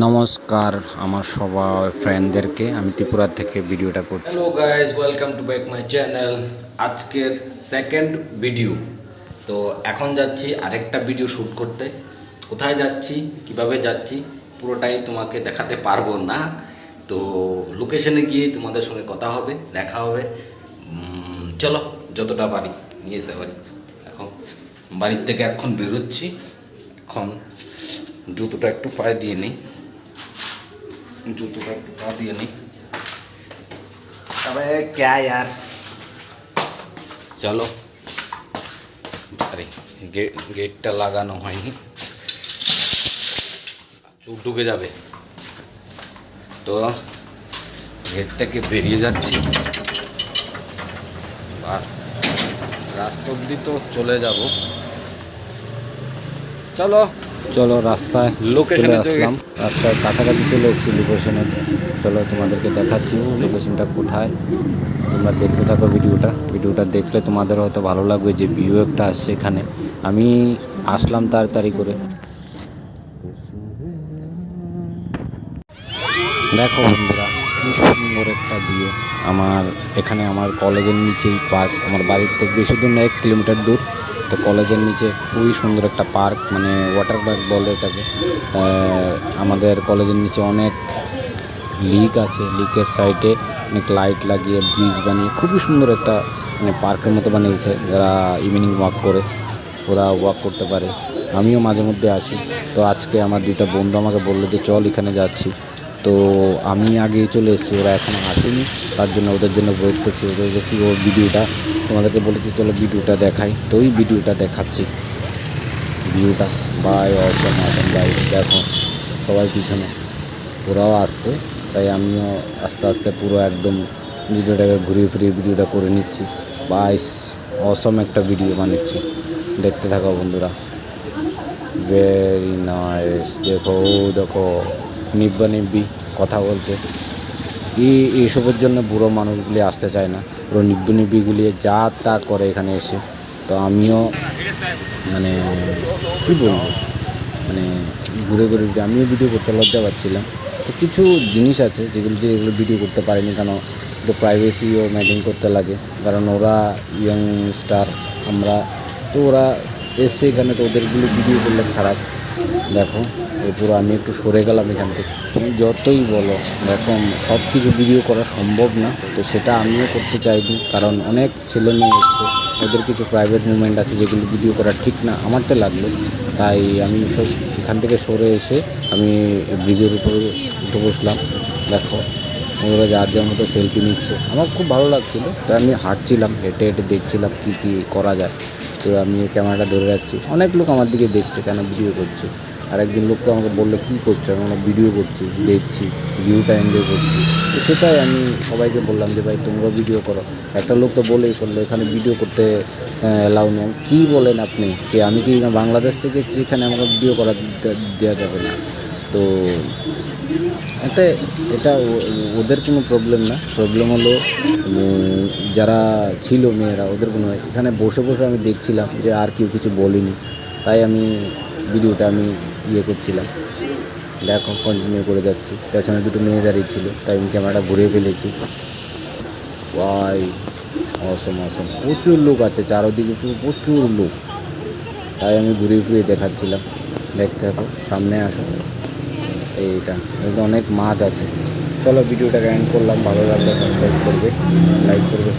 নমস্কার আমার সবাই ফ্রেন্ডদেরকে, আমি ত্রিপুরা থেকে ভিডিওটা করছি। Hello guys, welcome to back my channel. আজকের সেকেন্ড ভিডিও। তো এখন যাচ্ছি আরেকটা ভিডিও শ্যুট করতে। কোথায় যাচ্ছি, কিভাবে যাচ্ছি পুরোটাই তোমাকে দেখাতে পারবো না। তো লোকেশনে গিয়ে তোমাদের সঙ্গে কথা হবে, দেখা হবে। চলো যতটা পারি নিয়ে যেতে পারি। এখন বাড়ির থেকে এখন বেরোচ্ছি। এখন জুতোটা একটু পায়ে দিয়ে নিই, अबे क्या यार, চলো। আরে গেটটা লাগানো হয়নি, চোখ ঢুকে যাবে। তো গেট থেকে বেরিয়ে যাচ্ছি, বাস রাস্তা অব্দি তো চলে যাব। চলো চলো রাস্তায় লোকেশনে আসলাম, রাস্তায় কাছাকাছি চলে এসেছি লোকেশনে। চলো তোমাদেরকে দেখাচ্ছি লোকেশনটা কোথায়। তোমরা দেখতে থাকো ভিডিওটা দেখলে তোমাদের হয়তো ভালো লাগবে যে ভিউ একটা আসছে এখানে। আমি আসলাম তাড়াতাড়ি করে। দেখো বন্ধুরা, কি সুন্দর একটা ভিউ। আমার কলেজের নিচেই পার্ক। আমার বাড়ির থেকে বেশি দূর না, 1 কিলোমিটার দূর। তো কলেজের নিচে খুবই সুন্দর একটা পার্ক, মানে ওয়াটার পার্ক বলে এটাকে। আমাদের কলেজের নিচে অনেক লিক আছে, লিকের সাইডে অনেক লাইট লাগিয়ে ব্রিজ বানিয়ে খুবই সুন্দর একটা মানে পার্কের মতো বানিয়েছে। যারা ইভিনিং ওয়াক করে ওরা ওয়াক করতে পারে। আমিও মাঝে মধ্যে আসি। তো আজকে আমার 2টা বন্ধু আমাকে বললো যে চল এখানে যাচ্ছি। তো আমি আগেই চলে এসেছি, ওরা এখনও আসেনি। তার জন্য ওদের জন্য ওয়েট করছি। ওদের দেখি ওর ভিডিওটা তোমাদেরকে বলেছি চলো ভিডিওটা দেখাই। তো ওই ভিডিওটা দেখাচ্ছি, ভিউটা বাই অসম অসম গাইস। দেখো সবাই পিছনে, ওরাও আসছে। তাই আমিও আস্তে আস্তে পুরো একদম ভিডিওটাকে ঘুরিয়ে ফিরিয়ে ভিডিওটা করে নিচ্ছি। বাইস অসম একটা ভিডিও বানাচ্ছি, দেখতে থাকো বন্ধুরা। Very nice. দেখো নিব্বি কথা বলছে। এইসবের জন্য বুড়ো মানুষগুলি আসতে চায় না, পুরো নিব্বিগুলি যা তা করে এখানে এসে। তো আমিও মানে কী বলবো, মানে ঘুরে আমিও ভিডিও করতে লজ্জা পাচ্ছিলাম। তো কিছু জিনিস আছে যেগুলো ভিডিও করতে পারিনি, কেন একটু প্রাইভেসিও মেনটেন করতে লাগে। কারণ ওরা ইয়ংস্টার, আমরা তো ওরা এসছে এখানে, তো ওদেরগুলো ভিডিও করলে খারাপ। দেখো পুরো আমি একটু সরে গেলাম এখান থেকে। তুমি যতই বলো দেখো সব কিছু ভিডিও করা সম্ভব না, তো সেটা আমিও করতে চাইনি। কারণ অনেক ছেলে মেয়ে এসছে, ওদের কিছু প্রাইভেট মুভমেন্ট আছে যেগুলো ভিডিও করা ঠিক না আমারটা লাগলো। তাই আমি সব এখান থেকে সরে এসে আমি ব্রিজের উপরে উঠে বসলাম। দেখো ওরা যার যার মতো সেলফি নিচ্ছে, আমার খুব ভালো লাগছিলো। তাই আমি হাঁটছিলাম, হেঁটে দেখছিলাম কী করা যায়। তো আমি ক্যামেরাটা ধরে রাখছি, অনেক লোক আমার দিকে দেখছে কেন ভিডিও করছে। আর একজন লোক তো আমাকে বললো কী করছো, আমি ভিডিও করছি, দেখছি, ভিউটা এনজয় করছি। তো সেটাই আমি সবাইকে বললাম যে ভাই তোমরা ভিডিও করো। একটা লোক তো বলেই ফেললো এখানে ভিডিও করতে অ্যালাউ নেই। কী বলেন আপনি, আমি কি বাংলাদেশ থেকে এসেছি, এখানে আমাকে ভিডিও করা দেওয়া যাবে না? তো এটা ওদের কোনো প্রবলেম না। প্রবলেম হলো যারা ছিল মেয়েরা, ওদের কোনো। এখানে বসে আমি দেখছিলাম যে আর কেউ কিছু বলেনি, তাই আমি ভিডিওটা করছিলাম। দেখো কন্টিনিউ করে যাচ্ছি, পেছনে 2টো মেয়ে দাঁড়িয়ে ছিল, তাই আমি ক্যামেরাটা ঘুরিয়ে ফেলেছি। ভাই অসম প্রচুর লোক আছে চারদিকে, প্রচুর লোক। তাই আমি ঘুরিয়ে ফিরিয়ে দেখাচ্ছিলাম। দেখতে থাকো, সামনে আসো। এইটা অনেক মাছ আছে। চলো ভিডিওটা এন্ড করলাম, ভালো লাগলে সাবস্ক্রাইব করবে, লাইক করবে।